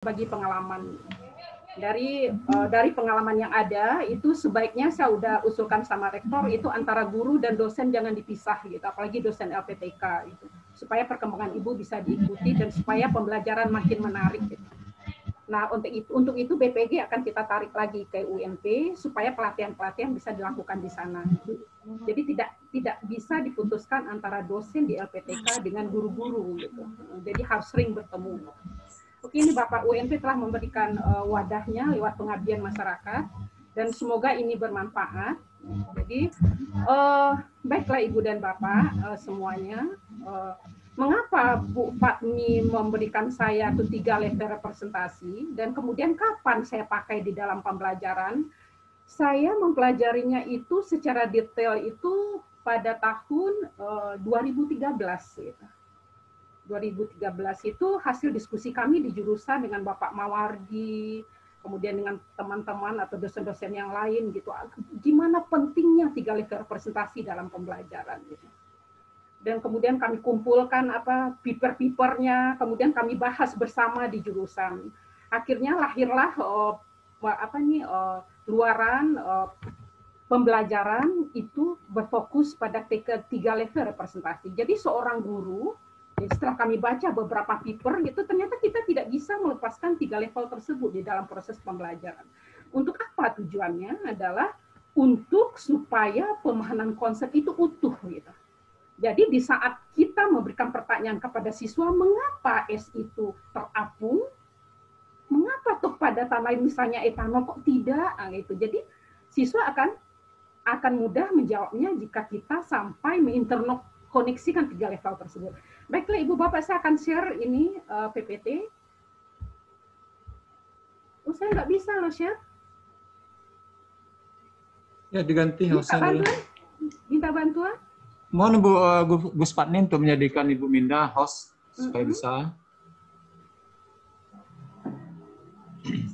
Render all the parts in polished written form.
bagi pengalaman. Dari pengalaman yang ada itu sebaiknya saya udah usulkan sama rektor itu antara guru dan dosen jangan dipisah gitu, apalagi dosen LPTK gitu, supaya perkembangan ibu bisa diikuti dan supaya pembelajaran makin menarik gitu. Nah untuk itu BPG akan kita tarik lagi ke UNP supaya pelatihan-pelatihan bisa dilakukan di sana. Jadi tidak bisa diputuskan antara dosen di LPTK dengan guru-guru gitu. Jadi harus sering bertemu. Oke, ini Bapak UNP telah memberikan wadahnya lewat pengabdian masyarakat dan semoga ini bermanfaat. Jadi baiklah Ibu dan Bapak semuanya. Mengapa Bu Fatmi memberikan saya itu 3 level representasi dan kemudian kapan saya pakai di dalam pembelajaran? Saya mempelajarinya itu secara detail itu pada tahun 2013 gitu. 2013 itu hasil diskusi kami di jurusan dengan Bapak Mawardi, kemudian dengan teman-teman atau dosen-dosen yang lain gitu. Gimana pentingnya 3 level representasi dalam pembelajaran gitu. Dan kemudian kami kumpulkan paper-papernya, kemudian kami bahas bersama di jurusan. Akhirnya lahirlah luaran pembelajaran itu berfokus pada 3 level representasi. Jadi seorang guru setelah kami baca beberapa paper gitu, ternyata kita tidak bisa melepaskan 3 level tersebut di dalam proses pembelajaran. Untuk apa tujuannya? Adalah untuk supaya pemahaman konsep itu utuh gitu. Jadi di saat kita memberikan pertanyaan kepada siswa, mengapa es itu terapung? Mengapa toh pada tanah misalnya etanol kok tidak? Nah, gitu. Jadi siswa akan mudah menjawabnya jika kita sampai menginterkoneksikan 3 level tersebut. Baiklah Ibu Bapak, saya akan share ini PPT. Oh, saya nggak bisa loh share. Ya, diganti hostnya dulu. Minta bantuan? Mohon Gus Fatmi untuk menjadikan Ibu Minda host supaya bisa.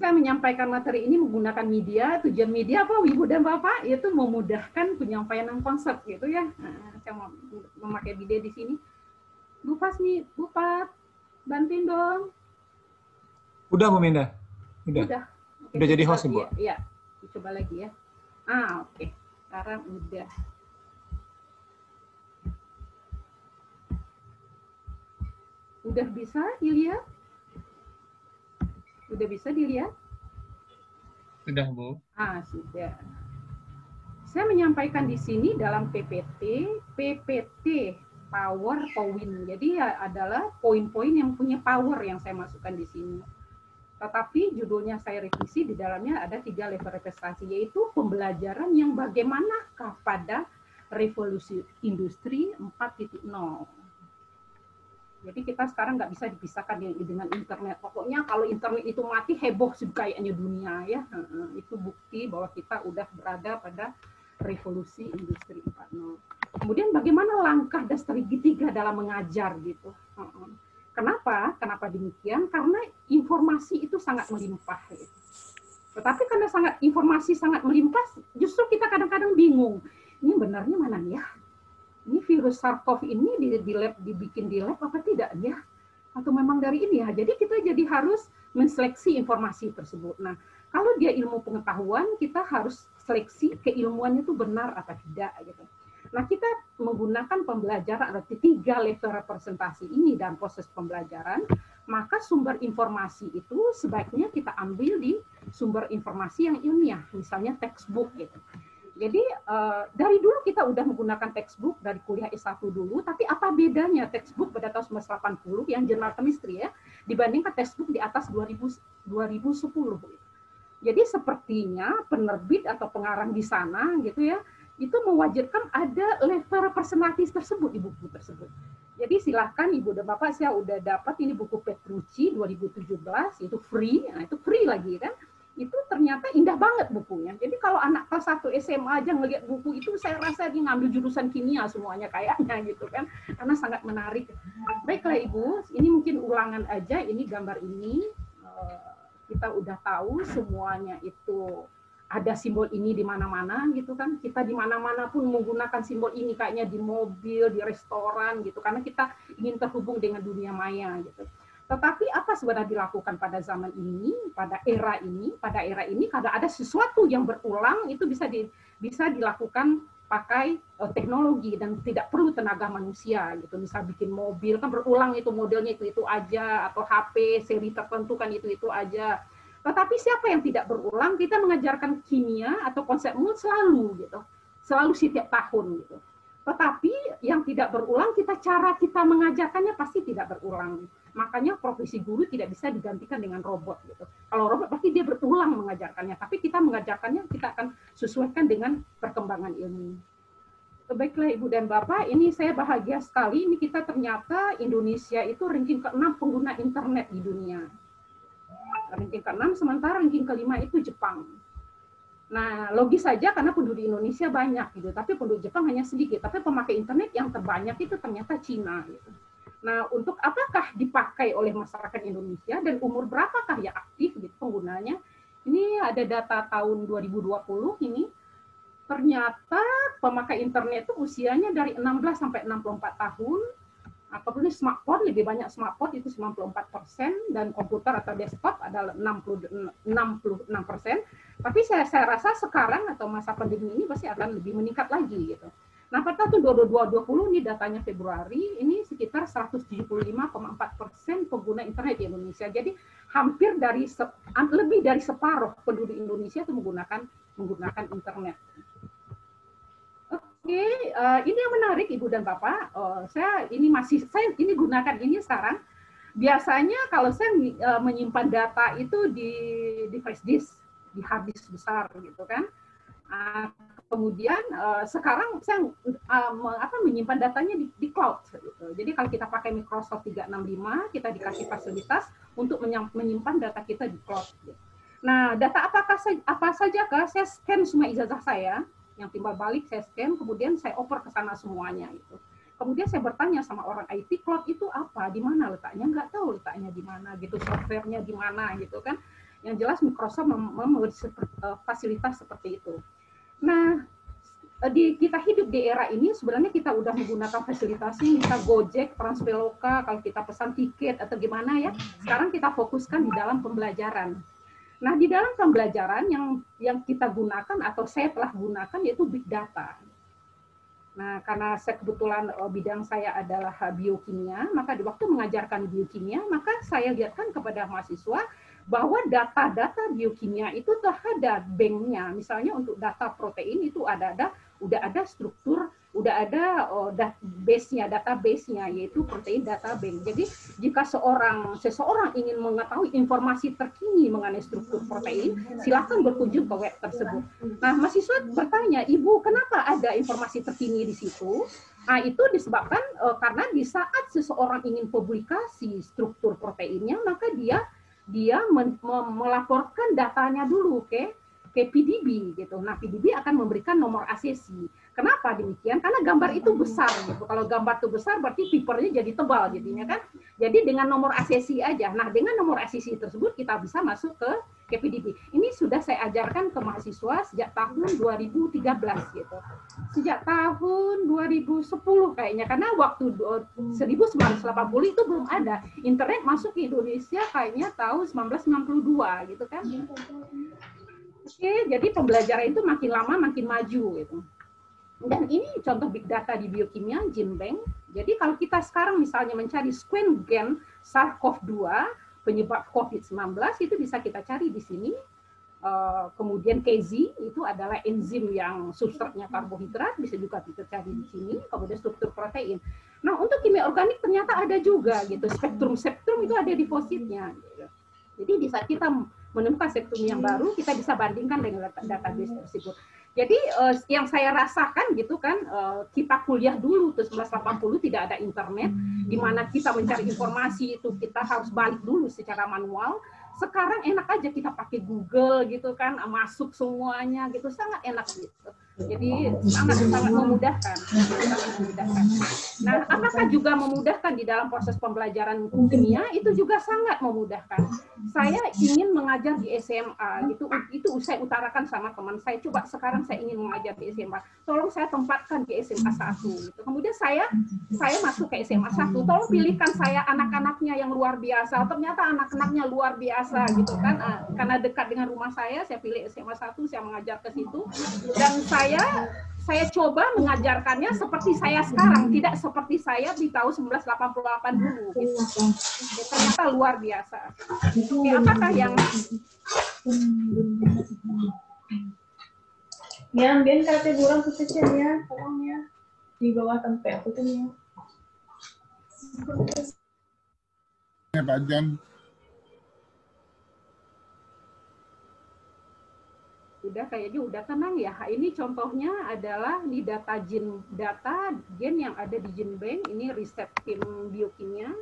Saya menyampaikan materi ini menggunakan media. Tujuan media apa, Ibu dan Bapak? Yaitu memudahkan penyampaian konsep gitu ya. Nah, saya mau memakai video di sini. Bu Fasmi, Bu Pat, bantuin dong. Udah Bu Minda? Udah. Oke, udah jadi host Bu? Iya, coba lagi ya. Oke. Sekarang udah. Udah bisa dilihat? Udah bisa dilihat? Sudah Bu. Sudah. Saya menyampaikan di sini dalam PPT PowerPoint. Jadi adalah poin-poin yang punya power yang saya masukkan di sini. Tetapi judulnya saya revisi, di dalamnya ada 3 level representasi, yaitu pembelajaran yang bagaimanakah pada revolusi industri 4.0. Jadi kita sekarang nggak bisa dipisahkan dengan internet. Pokoknya kalau internet itu mati, heboh sih kayaknya dunia ya. Itu bukti bahwa kita udah berada pada revolusi industri 4.0. Kemudian bagaimana langkah dan strategi 3 dalam mengajar gitu. Kenapa? Kenapa demikian? Karena informasi itu sangat melimpah. Gitu. Tetapi karena informasi sangat melimpah, justru kita kadang-kadang bingung. Ini benarnya mana ya? Ini virus SARS-CoV ini dibikin di lab apa tidak ya? Atau memang dari ini ya? Jadi kita harus menseleksi informasi tersebut. Nah, kalau dia ilmu pengetahuan, kita harus seleksi keilmuannya itu benar atau tidak gitu. Nah, kita menggunakan pembelajaran ada 3 level representasi ini dalam proses pembelajaran, maka sumber informasi itu sebaiknya kita ambil di sumber informasi yang ilmiah, misalnya textbook gitu. Jadi dari dulu kita udah menggunakan textbook dari kuliah S1 dulu, tapi apa bedanya textbook pada tahun 1980 yang jurnal chemistry ya, dibandingkan textbook di atas 2010. Jadi sepertinya penerbit atau pengarang di sana gitu ya, itu mewajibkan ada level representatif tersebut di buku tersebut. Jadi silahkan Ibu dan Bapak, saya udah dapat ini buku Petrucci 2017, itu free, nah itu free lagi kan. Itu ternyata indah banget bukunya. Jadi kalau anak kelas 1 SMA aja ngelihat buku itu, saya rasa dia ngambil jurusan kimia semuanya kayaknya gitu kan. Karena sangat menarik. Baiklah Ibu, ini mungkin ulangan aja, ini gambar ini. Kita udah tahu semuanya itu ada simbol ini di mana-mana gitu kan. Kita di mana-mana pun menggunakan simbol ini, kayaknya di mobil, di restoran gitu. Karena kita ingin terhubung dengan dunia maya gitu. Tetapi apa sebenarnya dilakukan pada zaman ini, pada era ini, kalau ada sesuatu yang berulang itu bisa dilakukan pakai teknologi dan tidak perlu tenaga manusia gitu. Misal bikin mobil kan berulang itu modelnya itu aja, atau HP seri tertentu kan itu aja. Tetapi siapa yang tidak berulang? Kita mengajarkan kimia atau konsep mood selalu gitu, selalu setiap tahun gitu. Tetapi yang tidak berulang, cara kita mengajarkannya pasti tidak berulang. Makanya profesi guru tidak bisa digantikan dengan robot gitu. Kalau robot pasti dia berulang mengajarkannya, tapi kita mengajarkannya kita akan sesuaikan dengan perkembangan ilmu. Baiklah Ibu dan Bapak, ini saya bahagia sekali, ini kita ternyata Indonesia itu ranking ke-6 pengguna internet di dunia. Ranking ke-6, sementara ranking ke-5 itu Jepang. Nah, logis saja karena penduduk Indonesia banyak gitu, tapi penduduk Jepang hanya sedikit. Tapi pemakai internet yang terbanyak itu ternyata Cina gitu. Nah, untuk apakah dipakai oleh masyarakat Indonesia dan umur berapakah yang aktif gitu penggunanya? Ini ada data tahun 2020 ini. Ternyata pemakai internet itu usianya dari 16 sampai 64 tahun. Apalagi smartphone, lebih banyak smartphone itu 94%, dan komputer atau desktop adalah 66%. Tapi saya rasa sekarang atau masa pandemi ini pasti akan lebih meningkat lagi gitu. Nah, pada tahun 2020 ini datanya Februari, ini sekitar 175,4% pengguna internet di Indonesia. Jadi hampir lebih dari separuh penduduk Indonesia itu menggunakan internet. Oke, ini yang menarik Ibu dan Bapak. Saya ini gunakan ini sekarang. Biasanya kalau saya menyimpan data itu di flash disk, di hard disk besar gitu kan. Kemudian sekarang saya menyimpan datanya di cloud gitu. Jadi kalau kita pakai Microsoft 365, kita dikasih fasilitas untuk menyimpan data kita di cloud gitu. Nah, data apa saja saya scan semua ijazah saya yang timbal balik, saya scan, kemudian saya oper ke sana semuanya gitu. Kemudian saya bertanya sama orang IT, cloud itu apa, di mana letaknya, nggak tahu letaknya di mana gitu, softwarenya di mana gitu kan. Yang jelas Microsoft memberi fasilitas seperti itu. Nah, kita hidup di era ini sebenarnya kita udah menggunakan fasilitas ini, kita Gojek, Transveloka, kalau kita pesan tiket atau gimana ya. Sekarang kita fokuskan di dalam pembelajaran. Nah, di dalam pembelajaran yang kita gunakan atau saya telah gunakan yaitu big data. Nah, karena saya kebetulan bidang saya adalah biokimia, maka di waktu mengajarkan biokimia, maka saya lihatkan kepada mahasiswa bahwa data-data biokimia itu telah ada banknya. Misalnya untuk data protein itu udah ada struktur, udah ada database-nya, yaitu protein data bank. Jadi jika seseorang ingin mengetahui informasi terkini mengenai struktur protein, silakan berkunjung ke web tersebut. Nah, mahasiswa bertanya, Ibu, kenapa ada informasi terkini di situ? Nah, itu disebabkan karena di saat seseorang ingin publikasi struktur proteinnya, maka dia melaporkan datanya dulu ke PDB gitu. Nah, PDB akan memberikan nomor ACC. Kenapa demikian? Karena gambar itu besar gitu. Kalau gambar itu besar berarti papernya jadi tebal jadinya kan. Jadi dengan nomor ACC aja. Nah, dengan nomor ACC tersebut kita bisa masuk ke PDB. Ini sudah saya ajarkan ke mahasiswa sejak tahun 2013 gitu. Sejak tahun 2010 kayaknya, karena waktu 1980 itu belum ada. Internet masuk ke Indonesia kayaknya tahun 1992 gitu kan. Oke, jadi pembelajaran itu makin lama makin maju gitu. Dan ini contoh big data di biokimia, GenBank. Jadi kalau kita sekarang misalnya mencari sequence gen SARS-CoV-2 penyebab COVID-19 itu bisa kita cari di sini. Kemudian KZ itu adalah enzim yang substratnya karbohidrat, bisa juga kita cari di sini. Kemudian struktur protein. Nah, untuk kimia organik ternyata ada juga gitu. Spektrum itu ada depositnya. Gitu. Jadi di saat kita menemukan spektrum yang baru, kita bisa bandingkan dengan database tersebut. Jadi yang saya rasakan gitu kan, kita kuliah dulu tuh 1980 tidak ada internet, di mana kita mencari informasi itu kita harus balik dulu secara manual. Sekarang enak aja kita pakai Google gitu kan, masuk semuanya gitu, sangat enak gitu. Jadi sangat memudahkan, sangat memudahkan. Nah, apakah juga memudahkan di dalam proses pembelajaran kimia? Itu juga sangat memudahkan. Saya ingin mengajar di SMA, itu saya utarakan sama teman saya. Coba sekarang saya ingin mengajar di SMA, tolong saya tempatkan di SMA 1. Gitu. Kemudian saya masuk ke SMA 1, tolong pilihkan saya anak-anaknya yang luar biasa. Ternyata anak-anaknya luar biasa, gitu kan? Karena dekat dengan rumah saya pilih SMA 1, saya mengajar ke situ, dan saya coba mengajarkannya seperti saya sekarang, tidak seperti saya di tahun 1988 dulu. Gitu. Ternyata luar biasa. Oke, apakah yang ya ambil kata kurang khususnya ya, tolong ya di bawah tempe aku tuh ya Pak John. Kayaknya udah tenang ya. Ini contohnya adalah di data gen yang ada di GenBank. Ini riset tim biokimia.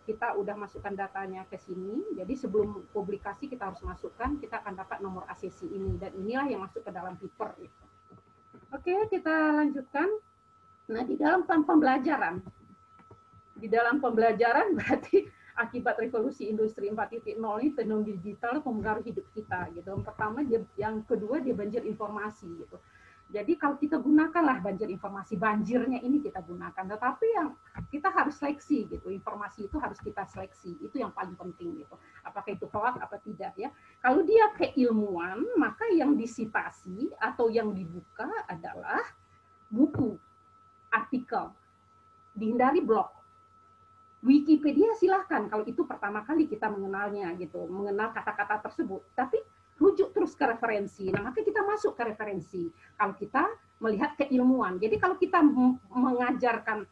Kita udah masukkan datanya ke sini. Jadi sebelum publikasi kita harus masukkan. Kita akan dapat nomor ACC ini, dan inilah yang masuk ke dalam paper. Gitu. Oke, kita lanjutkan. Nah, di dalam pembelajaran berarti akibat revolusi industri 4.0 ini teknologi digital mempengaruhi hidup kita gitu. Yang pertama, yang kedua dia banjir informasi gitu. Jadi kalau kita gunakanlah banjir informasi, banjirnya ini kita gunakan. Tetapi yang kita harus seleksi gitu. Informasi itu harus kita seleksi. Itu yang paling penting gitu. Apakah itu hoax apa tidak ya. Kalau dia keilmuan, maka yang disitasi atau yang dibuka adalah buku, artikel. Dihindari blog. Wikipedia silahkan kalau itu pertama kali kita mengenalnya gitu, mengenal kata-kata tersebut. Tapi rujuk terus ke referensi. Nah, maka kita masuk ke referensi. Kalau kita melihat keilmuan. Jadi kalau kita mengajarkan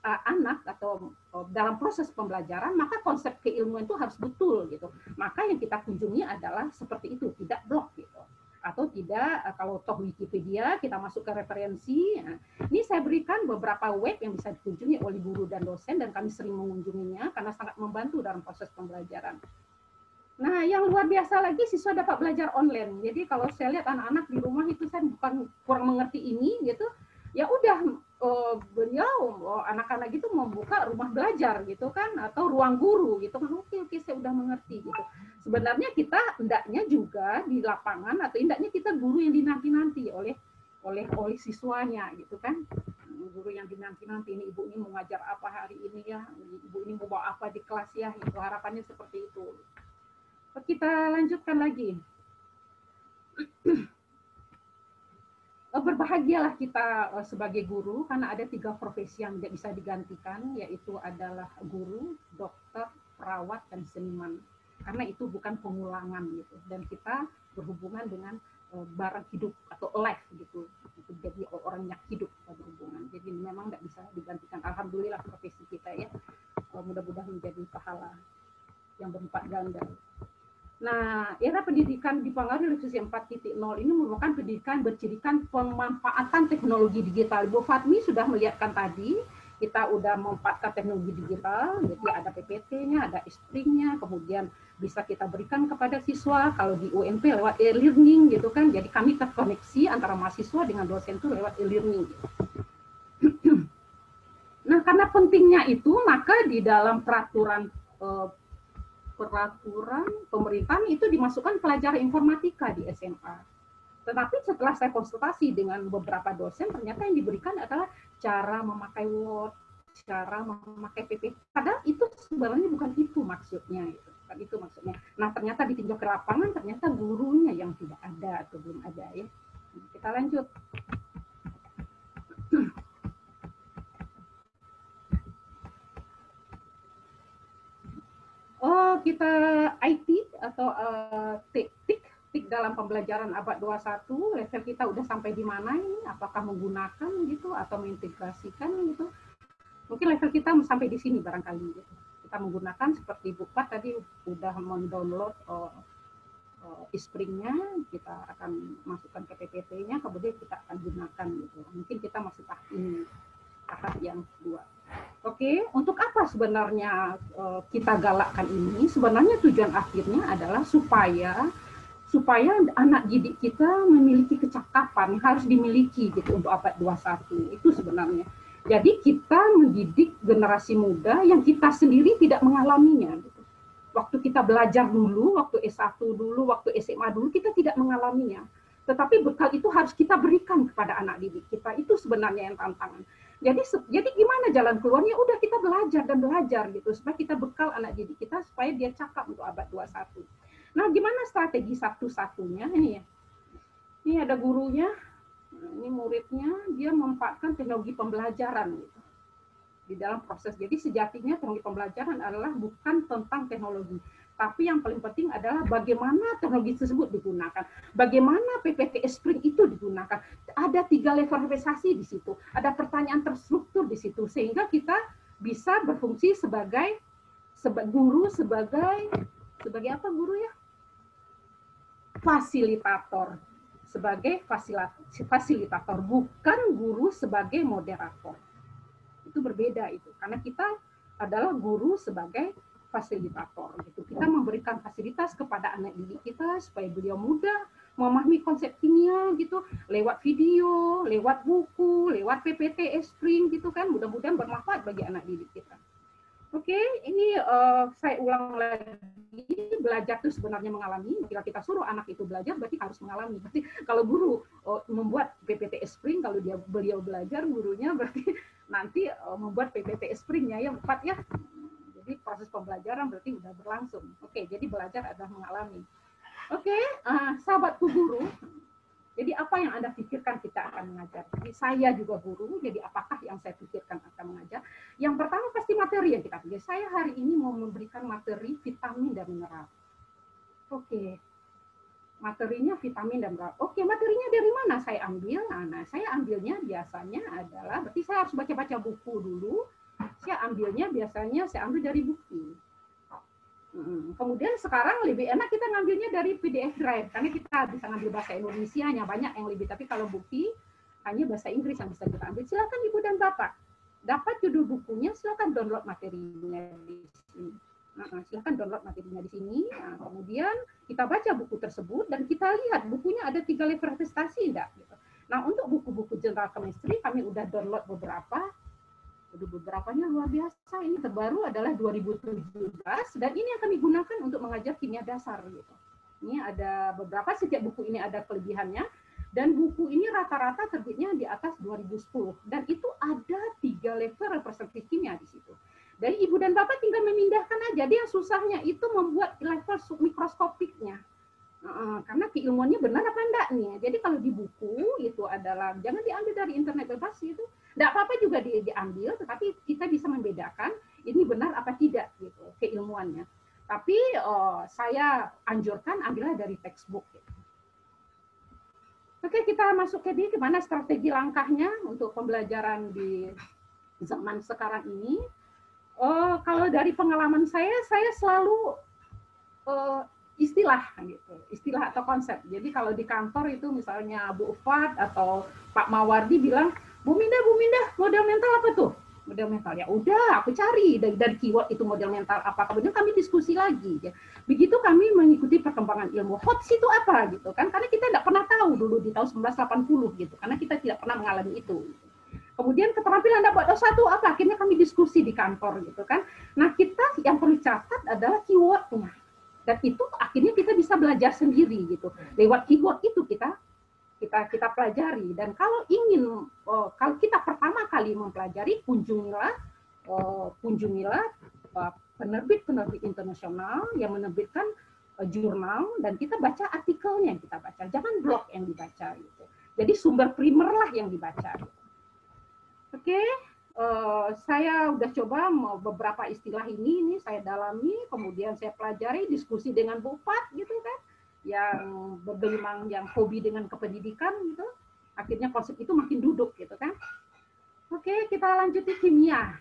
anak atau dalam proses pembelajaran, maka konsep keilmuan itu harus betul gitu. Maka yang kita kunjungi adalah seperti itu, tidak blog gitu. Atau tidak, kalau toh Wikipedia, kita masuk ke referensi. Nah, ini saya berikan beberapa web yang bisa dikunjungi oleh guru dan dosen, dan kami sering mengunjunginya karena sangat membantu dalam proses pembelajaran. Nah, yang luar biasa lagi, siswa dapat belajar online. Jadi kalau saya lihat anak-anak di rumah itu saya bukan kurang mengerti ini, gitu. Ya udah, beliau anak-anak itu membuka rumah belajar gitu kan, atau ruang guru gitu kan. Oke, saya udah mengerti gitu. Sebenarnya kita hendaknya juga di lapangan, atau hendaknya kita guru yang dinanti-nanti oleh siswanya gitu kan. Guru yang dinanti-nanti, ini ibu ini mau ngajar apa hari ini ya, ibu ini mau bawa apa di kelas ya, itu harapannya seperti itu. Kita lanjutkan lagi. Berbahagialah kita sebagai guru, karena ada 3 profesi yang tidak bisa digantikan, yaitu adalah guru, dokter, perawat, dan seniman. Karena itu bukan pengulangan gitu, dan kita berhubungan dengan barang hidup atau life gitu. Jadi orang yang hidup kita berhubungan. Jadi memang tidak bisa digantikan. Alhamdulillah profesi kita ya, mudah-mudahan menjadi pahala yang berlipat ganda. Nah, era pendidikan dipengaruhi oleh revolusi 4.0 ini merupakan pendidikan bercirikan pemanfaatan teknologi digital. Bu Fatmi sudah melihatkan tadi, kita udah memanfaatkan teknologi digital, jadi ada PPT-nya, ada e-spring-nya, kemudian bisa kita berikan kepada siswa, kalau di UNP lewat e-learning gitu kan, jadi kami terkoneksi antara mahasiswa dengan dosen itu lewat e-learning. Nah, karena pentingnya itu, maka di dalam peraturan pemerintahan itu dimasukkan pelajaran informatika di SMA. Tetapi setelah saya konsultasi dengan beberapa dosen, ternyata yang diberikan adalah cara memakai Word, cara memakai PPT. Padahal itu sebenarnya bukan itu maksudnya. Bukan itu maksudnya. Nah, ternyata ditinjau ke lapangan, ternyata gurunya yang tidak ada atau belum ada ya. Kita lanjut. Kita IT atau TIK dalam pembelajaran abad 21, level kita udah sampai di mana ini? Apakah menggunakan gitu atau mengintegrasikan gitu? Mungkin level kita sampai di sini barangkali gitu. Kita menggunakan seperti Bu Pat tadi udah mendownload e-spring-nya, kita akan masukkan ke PPT-nya, kemudian kita akan gunakan gitu. Mungkin kita masih tahap yang kedua. Oke, untuk apa sebenarnya kita galakkan ini? Sebenarnya tujuan akhirnya adalah supaya supaya anak didik kita memiliki kecakapan yang harus dimiliki gitu untuk abad 21 itu sebenarnya. Jadi kita mendidik generasi muda yang kita sendiri tidak mengalaminya. Gitu. Waktu kita belajar dulu, waktu S1 dulu, waktu SMA dulu, kita tidak mengalaminya. Tetapi bekal itu harus kita berikan kepada anak didik kita. Itu sebenarnya yang tantangan. Jadi gimana jalan keluarnya? Udah kita belajar dan belajar gitu supaya kita bekal anak didik kita supaya dia cakap untuk abad 21. Nah, gimana strategi satu-satunya ini ya? Ini ada gurunya. Ini muridnya, dia memanfaatkan teknologi pembelajaran gitu, di dalam proses. Jadi sejatinya teknologi pembelajaran adalah bukan tentang teknologi, tapi yang paling penting adalah bagaimana teknologi tersebut digunakan, bagaimana PPT Spring itu digunakan. Ada 3 level prestasi di situ, ada pertanyaan terstruktur di situ, sehingga kita bisa berfungsi sebagai guru, sebagai apa guru ya? Fasilitator. Sebagai fasilitator, bukan guru sebagai moderator. Itu berbeda itu, karena kita adalah guru sebagai fasilitator. Gitu. Kita memberikan fasilitas kepada anak didik kita supaya beliau mudah memahami konsep kimia gitu, lewat video, lewat buku, lewat PPT Spring gitu kan, mudah-mudahan bermanfaat bagi anak didik kita. Oke, ini saya ulang lagi, belajar itu sebenarnya mengalami. Jika kita suruh anak itu belajar, berarti harus mengalami. Berarti kalau guru membuat PPT Spring, kalau beliau belajar, gurunya berarti nanti membuat PPT Spring-nya yang tepat ya. Jadi proses pembelajaran berarti sudah berlangsung. Oke, jadi belajar adalah mengalami. Oke, sahabatku guru. Jadi apa yang Anda pikirkan kita akan mengajar? Jadi saya juga guru, jadi apakah yang saya pikirkan akan mengajar? Yang pertama pasti materi yang kita pilih. Saya hari ini mau memberikan materi vitamin dan mineral. Oke, materinya vitamin dan mineral. Oke, materinya dari mana saya ambil? Nah, saya ambilnya biasanya adalah, berarti saya harus baca-baca buku dulu. Saya ambilnya biasanya saya ambil dari buku. Kemudian sekarang lebih enak kita ngambilnya dari PDF Drive karena kita bisa ngambil bahasa Indonesia nya banyak yang lebih, tapi kalau bukti hanya bahasa Inggris yang bisa kita ambil. Silakan Ibu dan Bapak dapat judul bukunya, silakan download materinya di sini. Silakan download materinya di sini. Nah, kemudian kita baca buku tersebut dan kita lihat bukunya ada 3 level prestasi enggak gitu. Nah, untuk buku-buku general chemistry kami udah download beberapa. Beberapanya luar biasa. Ini terbaru adalah 2017 dan ini yang kami gunakan untuk mengajar kimia dasar gitu. Ini ada beberapa, setiap buku ini ada kelebihannya dan buku ini rata-rata terbitnya di atas 2010 dan itu ada 3 level representatif kimia di situ. Dari Ibu dan Bapak tinggal memindahkan aja. Dia susahnya itu membuat level submikroskopiknya. Karena keilmuannya benar apa enggak nih. Jadi kalau di buku itu adalah jangan diambil dari internet bebas itu. Enggak apa-apa juga diambil, tetapi kita bisa membedakan ini benar apa tidak gitu keilmuannya. Tapi saya anjurkan ambillah dari textbook. Gitu. Oke, kita masuk ke gimana strategi langkahnya untuk pembelajaran di zaman sekarang ini. Kalau dari pengalaman saya selalu istilah gitu, istilah atau konsep. Jadi kalau di kantor itu misalnya Bu Ufat atau Pak Mawardi bilang, Bu Minda, model mental apa tuh? Model mental ya udah, aku cari dari keyword itu model mental apa. Kemudian kami diskusi lagi. Ya. Begitu kami mengikuti perkembangan ilmu. HOTS itu apa gitu kan? Karena kita tidak pernah tahu dulu di tahun 1980 gitu. Karena kita tidak pernah mengalami itu. Gitu. Kemudian keterampilan dapat satu apa? Akhirnya kami diskusi di kantor gitu kan. Nah kita yang perlu catat adalah keywordnya. Dan itu akhirnya kita bisa belajar sendiri gitu. Lewat keyword itu kita pelajari. Dan kalau kalau kita pertama kali mempelajari, kunjungilah penerbit internasional yang menerbitkan jurnal dan kita baca artikelnya yang kita baca. Jangan blog yang dibaca gitu. Jadi sumber primer lah yang dibaca. Gitu. Oke. Saya udah coba beberapa istilah ini saya dalami, kemudian saya pelajari, diskusi dengan Bu Fat gitu kan, yang bergelimang, yang hobi dengan kependidikan gitu. Akhirnya konsep itu makin duduk gitu kan. Oke, kita lanjuti kimia.